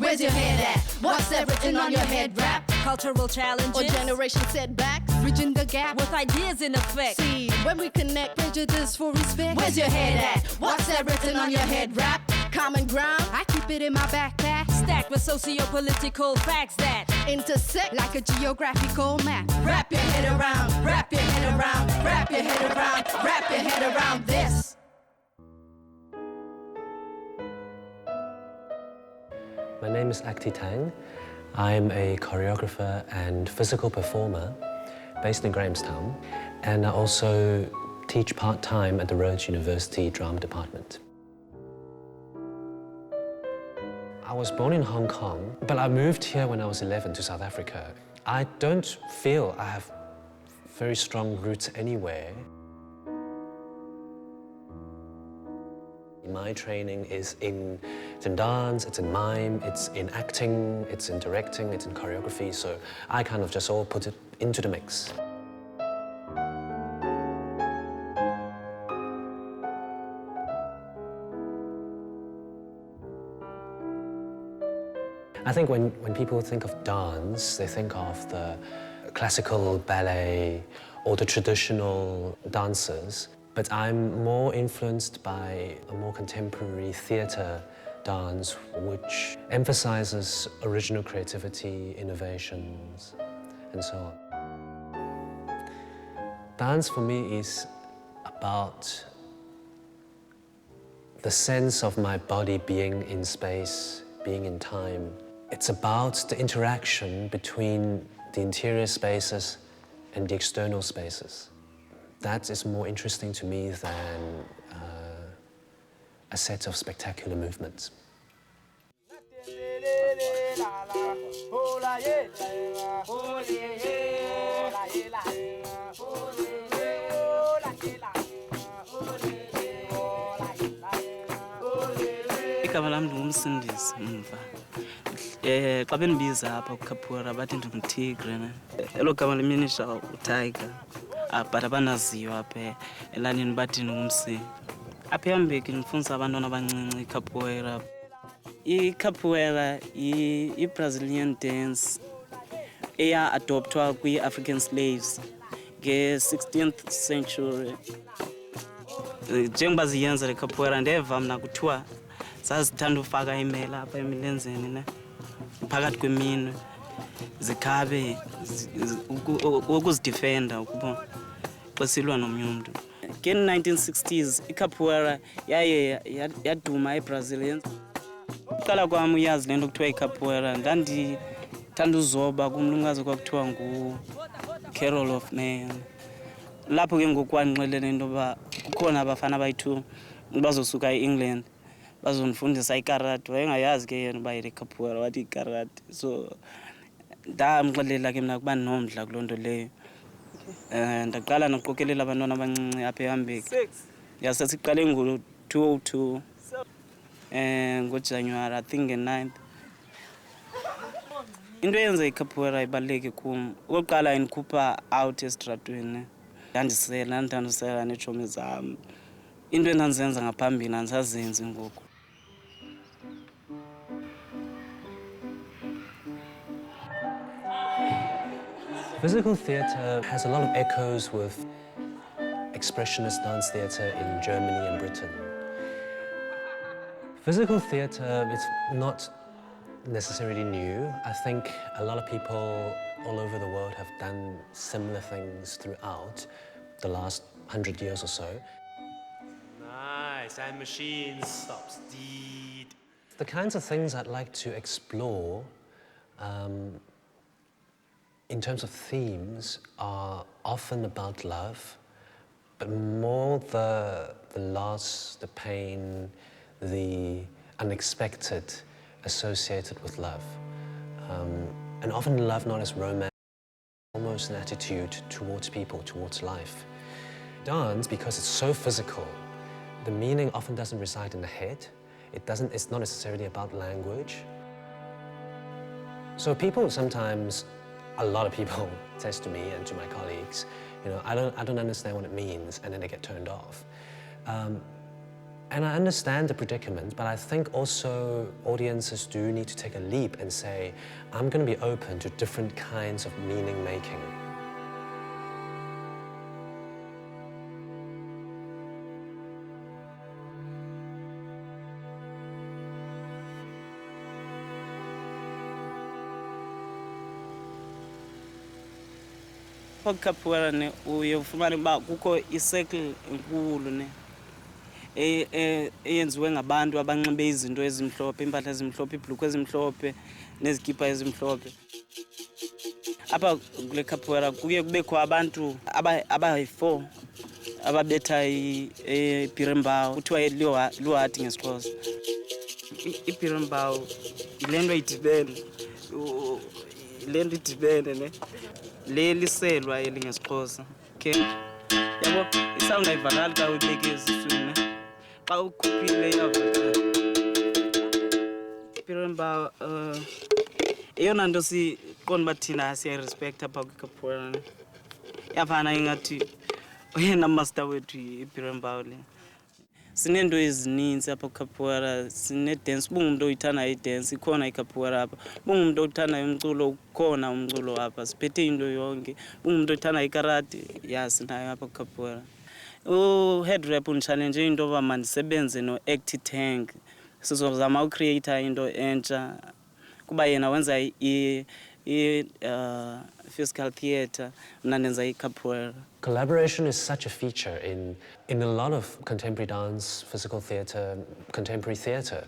Where's your head at? What's that written on your head wrap? Cultural challenges or generation setbacks, bridging the gap with ideas in effect. See, when we connect, prejudice for respect. Where's your head at? What's that written on your head wrap? Common ground, I keep it in my backpack, stacked with socio-political facts that intersect like a geographical map. Wrap your head around, wrap your head around, wrap your head around, wrap your head around this. My name is Akti Tang. I'm a choreographer and physical performer based in Grahamstown, and I also teach part-time at the Rhodes University Drama Department. I was born in Hong Kong, but I moved here when I was 11 to South Africa. I don't feel I have very strong roots anywhere. My training is in dance, it's in mime, it's in acting, it's in directing, it's in choreography, so I kind of just all put it into the mix. I think when people think of dance, they think of the classical ballet or the traditional dancers. But I'm more influenced by a more contemporary theatre dance, which emphasizes original creativity, innovations, and so on. Dance for me is about the sense of my body being in space, being in time. It's about the interaction between the interior spaces and the external spaces. That is more interesting to me than a set of spectacular movements. Igama lami ngumsindisi Mva. Xa benibiza apha kuKaphura bathi ndingumtigre ne. Elo gama liminisha uTiger. But abanaziyo apha elalini bathi ndingumsi. Apha ehambeki ndifundisa abantwana abancinci iCapoeira. ICapoeira yi-Brazilian dance eya-adoptwa kwi-African slaves nge-16th century. Njengoba ziyenza le capoeira ndeva mna kuthiwa zazithanda ufaka imela apha emilenzeni ne phakathi kweminwe zikhabe ukuzidefenda ukuba xa silwa nomnye umntu. Nge-1960s iCapoeira yaye yaduma eBrazil. Uqala kwam uyazi le nto kuthiwa iCapoeira ndandithanda uzoba kumlungazi kwakuthiwa ngu-Carol of Man. Lapho ke ngoku kwanixelela into yoba kukhona abafana abayi-2 bazosuka e-England bazondifundisa ikarati. Wayengayazi ke yena uba yile capoeira wathi ikarati. So ndamxelela ke mna ukuba ndinomdla kuloo nto leyo. Ndaqala nokuqokelela abantwana abancinci apha ehambeki. Sasiqale ngo-2002 ngoJanuwari, I think nge-9th. Into eyenza icapoeira ibaluleke kum, okokuqala indikhupha out esitratweni. Ndandisela neetshomi zam. Into endandizenza ngaphambili andisazenzi ngoku. Physical theatre has a lot of echoes with expressionist dance theatre in Germany and Britain. Physical theatre is not necessarily new. I think a lot of people all over the world have done similar things throughout the last 100 years or so. Nice, and machine stops deed. The kinds of things I'd like to explore in terms of themes are often about love, but more the loss, the pain, the unexpected associated with love. And often love not as romance, almost an attitude towards people, towards life. Dance, because it's so physical, the meaning often doesn't reside in the head. It's not necessarily about language. So people sometimes, a lot of people says to me and to my colleagues, you know, I don't understand what it means, and then they get turned off. And I understand the predicament, but I think also audiences do need to take a leap and say, I'm going to be open to different kinds of meaning making. Capoeira ne uye ufumane uba kukho i-circle enkulu ne eyenziwe ngabantu abanxibe izinto ezimhlophe, impahla ezimhlophe, iibhlukhwe ezimhlophe nezikipa ezimhlophe. Apha kule capoeira kuye kubekho abantu abayi-4 ababetha ibhirimbawu, kuthiwa luhati ngesiXhosa. Ibhirimbawu yile nto idibene, yile nto idibene ne le liselwa eli ngesiXhosa. Okay, yabo isawundi ayivakali xa uyibeke esiswini ne xa ukhuphile iyavakala. Ibhirimbawu eyona nto siqonda uba thina siyayirespektha apha kwicapoeira ne iyafana ingathi oyena master wethu ibhirimbawu le. Sineento ezininzi apha kwicapoeira, sinedance. Uba ungumntu oyithandayo idance ikhona icapoeira apha. Uba ungumntu othandayo umculo ukhona umculo apha, siphethe into yonke. Uba ungumntu othandayo ikarati, ya sinayo apha kwicapoeira. Headwrap unditshalenje into yoba mandisebenze no-Act Tank. Sizozama ucreata into entsha kuba yena wenza physical theatre, mna ndenza icapoeira. Collaboration is such a feature in a lot of contemporary dance, physical theatre, contemporary theatre.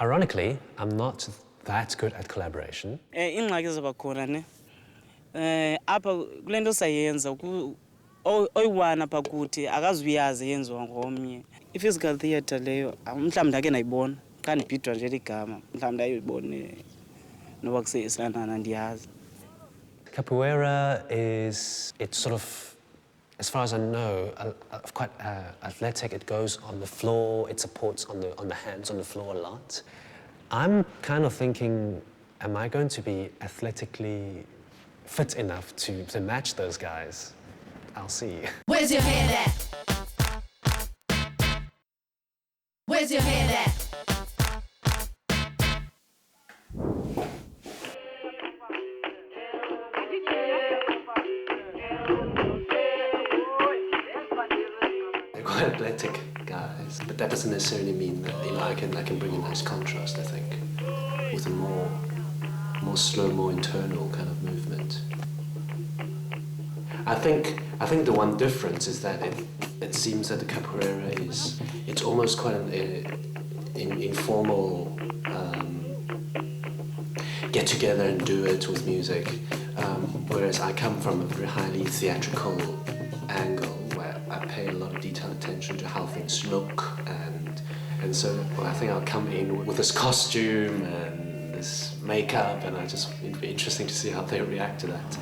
Ironically, I'm not that good at collaboration. Ingxaki ezaba khona ne apha kule nto sayenza oyi-one apha kuthi akazuyazi yenziwa ngomnye. I-physical theatre leyo mhlawumbi ndakhe ndayibona xa ndibhidwa nje ligama, mhlawumbi ndayibone noba kuseIslandana andiyazi. Capoeira it's sort of, as far as I know, quite athletic. It goes on the floor, it supports on the hands on the floor a lot. I'm kind of thinking, am I going to be athletically fit enough to match those guys? I'll see. Where's your head at? Where's your head at? They're quite athletic guys, but that doesn't necessarily mean that, you know, I can bring a nice contrast, I think, with a more slow, more internal kind of movement. I think the one difference is that it seems that the capoeira it's almost quite an informal get together and do it with music, whereas I come from a very highly theatrical angle where I pay a lot of detailed attention to how things look, and so I think I'll come in with this costume and this makeup, and it'd be interesting to see how they react to that.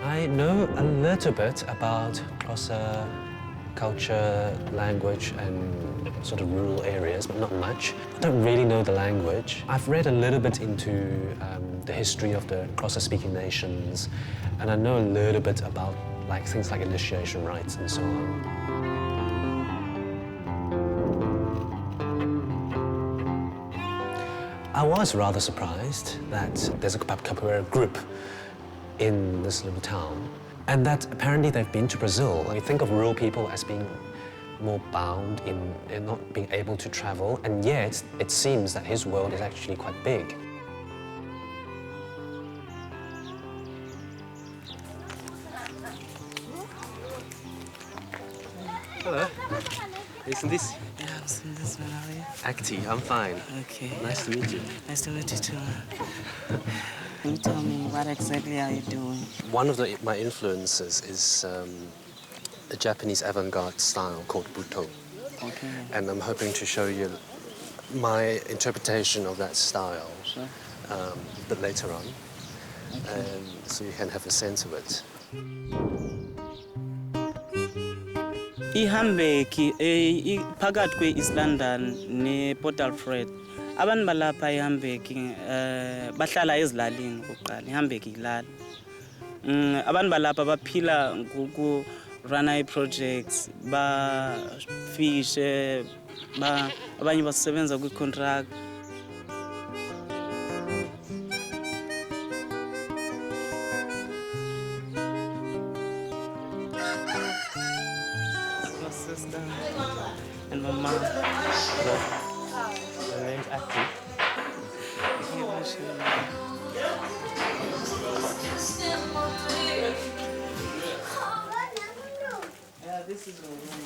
I know a little bit about Xhosa culture, language, and sort of rural areas, but not much. I don't really know the language. I've read a little bit into the history of the Xhosa-speaking nations, and I know a little bit about things like initiation rites and so on. I was rather surprised that there's a capoeira group in this little town, and that apparently they've been to Brazil. We think of rural people as being more bound in not being able to travel, and yet it seems that his world is actually quite big. Hello. Isn't this? Yeah, I've seen this one, how are you? Acti, I'm fine. Okay. Nice to meet you. Nice to meet you too. Can you tell me what exactly are you doing? One of my influences is a Japanese avant-garde style called Buto. Okay. And I'm hoping to show you my interpretation of that style a bit later on, so you can have a sense of it. Ihambeki phakathi kwe-East London ne-Port Alfred. abantu balapha eHamburg bahlala ezilalini okokuqala eHamburg ilali. Abantu balapha baphila ngokuruna ii-projects bafishe abanye basebenza kwi-contract. My sister and my mom. The name's Active. Yeah, this is my room.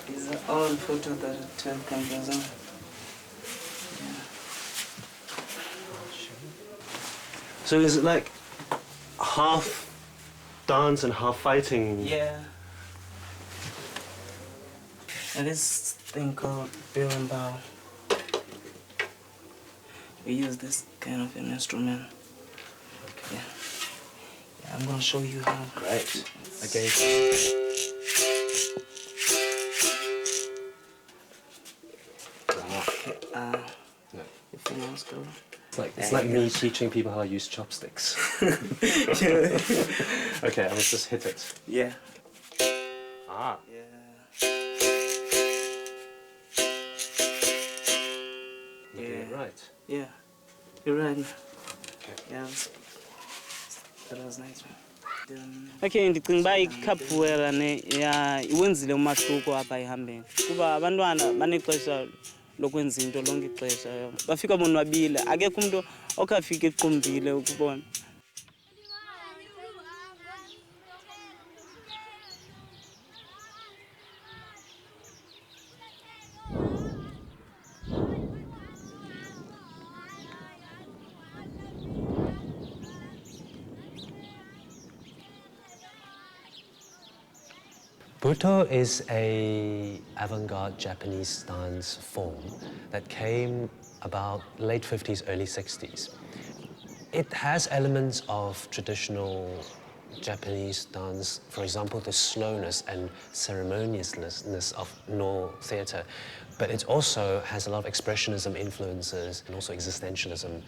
These are all photos that I took in Brazil. So is it like half dance and half fighting? Yeah. And this thing called Bill. We use this kind of an instrument. Okay. Yeah, I'm gonna show you how. Great. Okay. Your fingers go. It's like me teaching people how to use chopsticks. Okay, let's just hit it. Yeah. Ah. Yeah. Okay, right. Yeah. You're right. Okay. Yeah. That was nice. Okay, ndicinga uba icapoeira iwenzile umahluko apha eHamburg kuba abantwana banexesha lokwenza into lonke ixesha. Bafika bonwabile, akekho umuntu okafika equmbile ukubona. Buto is a avant-garde Japanese dance form that came about late 50s, early 60s. It has elements of traditional Japanese dance, for example, the slowness and ceremoniousness of Noh theatre, but it also has a lot of expressionism influences and also existentialism.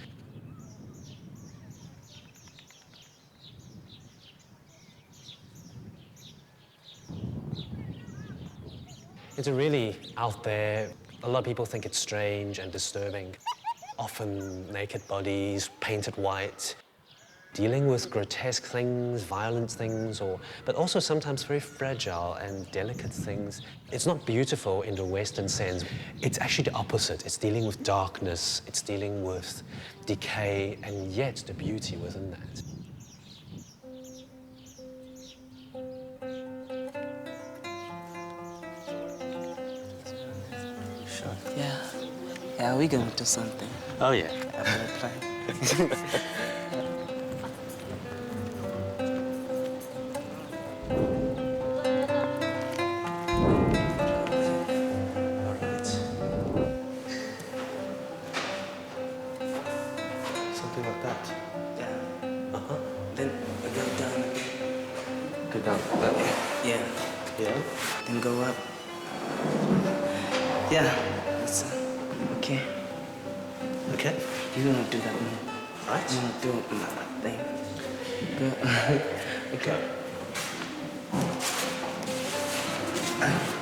It's really out there. A lot of people think it's strange and disturbing. Often naked bodies, painted white, dealing with grotesque things, violent things, but also sometimes very fragile and delicate things. It's not beautiful in the Western sense. It's actually the opposite. It's dealing with darkness, it's dealing with decay, and yet the beauty within that. Yeah, we're gonna do something. Oh, yeah. I'm gonna try. All right. Something like that. Yeah. Uh-huh. Then we go down again. Go down like that. Yeah. Yeah. Then go up. Yeah. That's okay. Okay. You're gonna do that one. Right. I'm gonna do my thing. Go. Okay.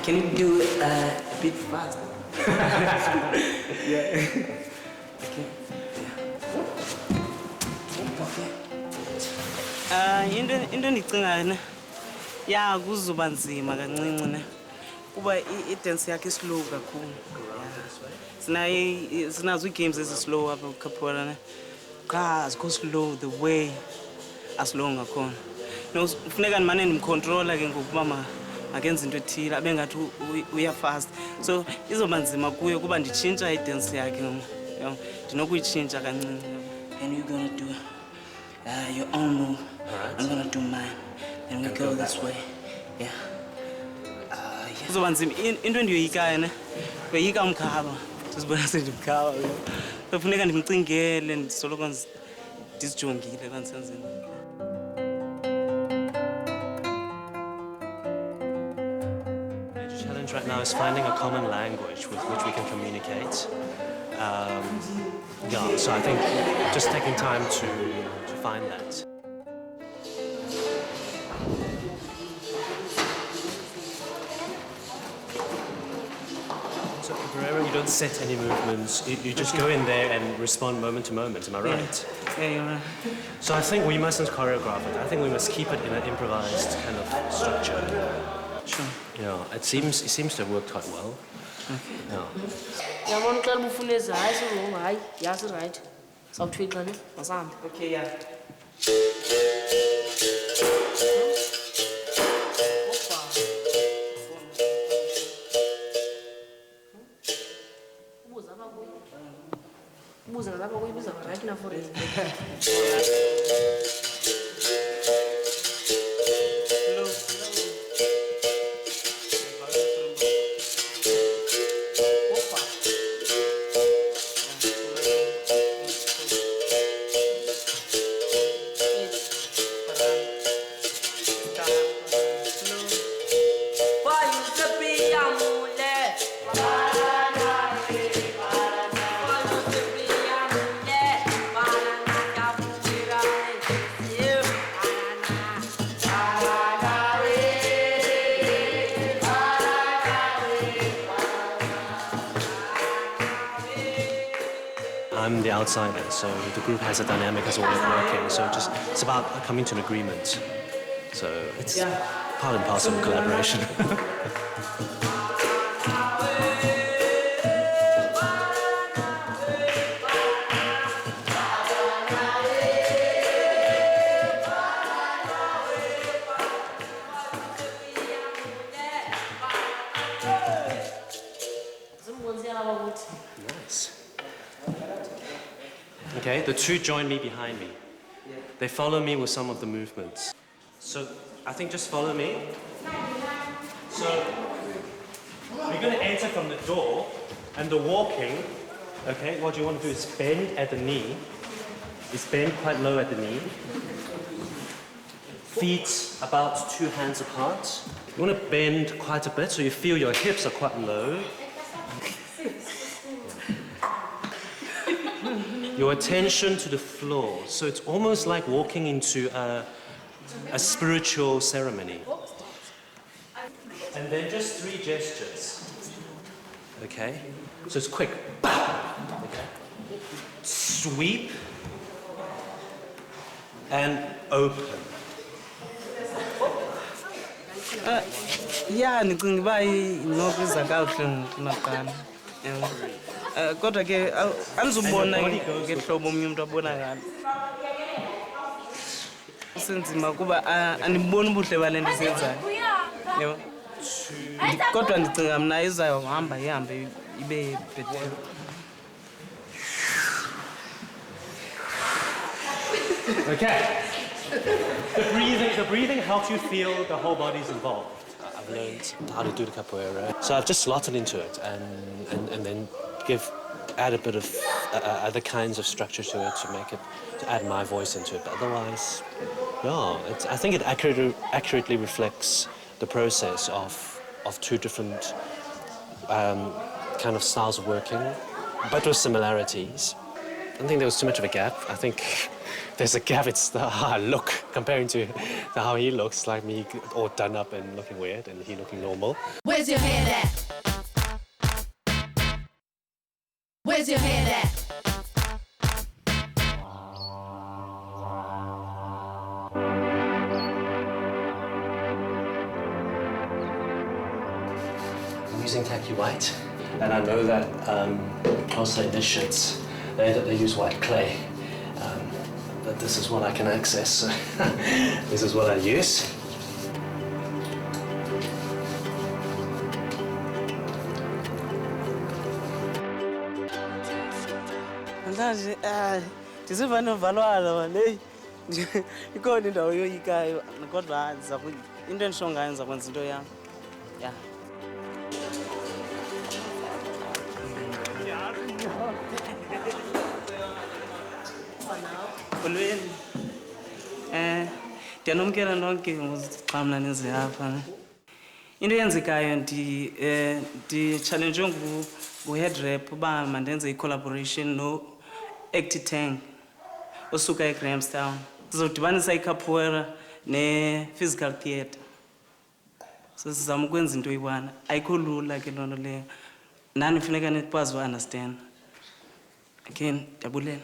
Can you do it a bit faster? Yeah. Okay. Yeah. Into endicingayo ne ya kuzoba nzima kancinci ne kuba i-dance yakhe slow kakhulu. Sinazo ii-games ezi-slow apha kucapoeira ne qha zikho slow the way aslow ngakhona. No, kufuneka ndimane ndimcontrola ke ngokuba makenze into ethile abe ngathi uyafast. So izoba nzima kuyo kuba nditshintsha i-dance yakhe ndinokuyitshintsha kancinci. And you're gonna do your own move. Right. I'm gonna do mine. And we go this way. Yeah. Kuzoba nzima. Into endiyoyikayo ne uyoyika umkhaba. Sizibona sendimkhaba. Kufuneka ndimcingele ndisoloko ndizijongile xa ndisenzeni. Right now is finding a common language with which we can communicate. Yeah, so I think just taking time to find that. So Capoeira, you don't set any movements, you just go in there and respond moment to moment, am I right? Yeah, you're right. So I think we mustn't choreograph it. I think we must keep it in an improvised kind of structure. Sure. Yeah, it seems to have worked quite well. Okay. Yeah. Okay, yeah. I'm the outsider, so the group has a dynamic as always working. So it's about coming to an agreement. So it's part and parcel of collaboration. Nice. Okay, the two join me behind me. They follow me with some of the movements. So I think just follow me. So you're going to enter from the door, and the walking, okay, what you want to do is bend at the knee. Is bend quite low at the knee. Feet about 2 hands apart. You want to bend quite a bit so you feel your hips are quite low. Your attention to the floor. So it's almost like walking into a spiritual ceremony. And then just 3 gestures. Okay? So it's quick. Okay. Sweep. And open. Yeah, ndicinga uba inokuza kakuhle ngaqala. Kodwa ke andizubona ngehlobo omnye umuntu abona ngalo. Senzima kuba andiboni ubuhle bale nto siyenzayo. Yebo. Kodwa ndicinga mna izawuhamba ihambe ibe bhetere. Okay. The breathing helps you feel the whole body's involved. I've learned how to do the capoeira, so I've just slotted into it and then add a bit of other kinds of structure to it to add my voice into it. But otherwise, yeah, I think it accurately reflects the process of 2 different kind of styles of working, but with similarities. I don't think there was too much of a gap. I think there's a gap. It's how I look comparing to how he looks, like me all done up and looking weird, and he looking normal. Where's your head at? Where's your head at? I'm using khaki white, and I know that also in their shirts they use white clay. But this is what I can access, so this is what I use. Manje ndisiva novalwala manje. Ikhona indawo yoyikayo kodwa into endisho ngayo ndiza kwenza into yam. Yeah. Olweni. Ndiyanomkela nonke ngokuxhamla nezi apha. into eyenzekayo ndichallenjwe ngu-Headwrap uba mandenze i-collaboration no-Actitang osuka eGrahamstown. Sizodibanisa icapoeira ne-physical theatre. So sizama ukwenza into eyi-one. Ayikho lula ke loo nto leyo. Nani funeka nikwazi u-understand. Again, ndiyabulela.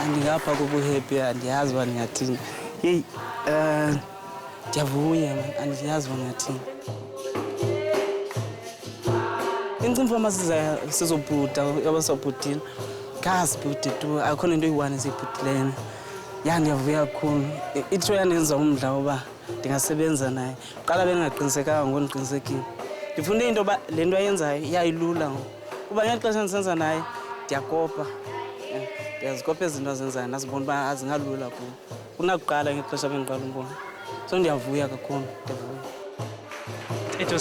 Ndingapha kubuhappy andiyazi uba ndingathini. Yeyi ndiyavuya man, andiyazi uba ndingathini. Incimfama sizobhuda abasabhudile ngazibhude tu akho nento eyi-one esiyibhudileyo. Ya ndiyavuya kakhulu. Itro yandenza umdla woba ndingasebenza naye. Kuqala bendingaqinisekanga ngoku ndiqinisekile. Ndifunde into yoba le nto ayenzayo iyayilula ngoku. Kuba ngeli xesha ndisenza naye ndiyakopa. Ndiyazikopa izinto azenzayo ndazibona uba azingalula kuwo. Kunakuqala ngexesha bendiqala umbona. So ndiyavuya kakhulu, ndiyavuya. It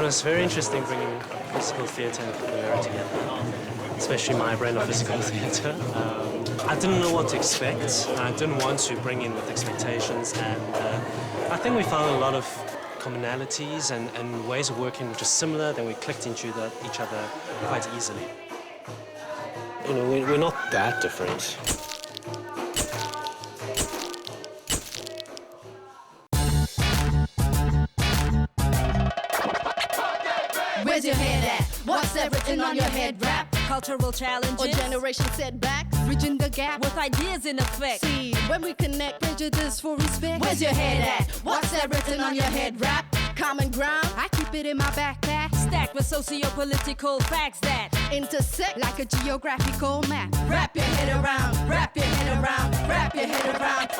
was very interesting bringing physical theatre and capoeira together, especially my brand of physical theatre. I didn't know what to expect. I didn't want to bring in with expectations, and I think we found a lot of commonalities and ways of working which are similar. Then we clicked into each other quite easily. You know, we're not that different. Where's your head at? What's everything on your head wrap? Cultural challenges Or generation setbacks? Bridging the gap with ideas in effect. See, when we connect, prejudice for respect. Where's your head at? What's everything on your head wrap? Common ground, I keep it in my backpack. Stacked with socio-political facts that intersect like a geographical map. Wrap your head around, wrap your head around, wrap your head around.